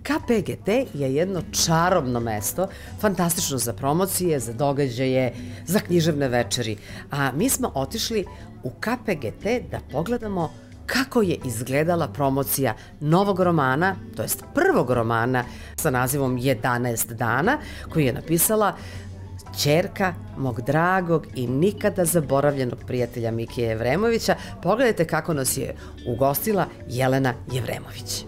KPGT je jedno čarobno mesto, fantastično za promocije, za događaje, za književne večeri. A mi smo otišli u KPGT da pogledamo kako je izgledala promocija novog romana, to jest prvog romana sa nazivom 11 dana, koji je napisala ćerka mog dragog i nikada zaboravljenog prijatelja Mike Jevremovića. Pogledajte kako nas je ugostila Jelena Jevremović.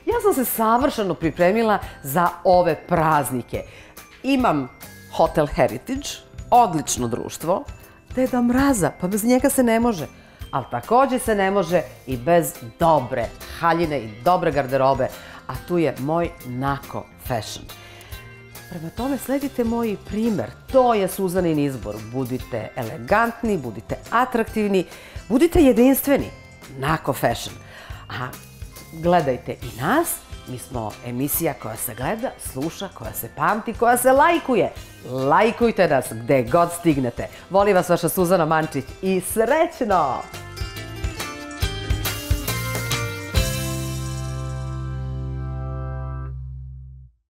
Ja sam se savršeno pripremila za ove praznike. Imam Hotel Heritage, odlično društvo, Deda Mraza, pa bez njega se ne može. Ali takođe se ne može i bez dobre haljine i dobre garderobe, a tu je moj Nako Fashion. Prema tome, sledite moj primer. To je Suzanin izbor. Budite elegantni, budite atraktivni, budite jedinstveni. Nako Fashion. A gledajte i nas. Mi smo emisija koja se gleda, sluša, koja se pamti, koja se lajkuje. Lajkujte nas gde god stignete. Voli vas vaša Suzana Mančić i srećno!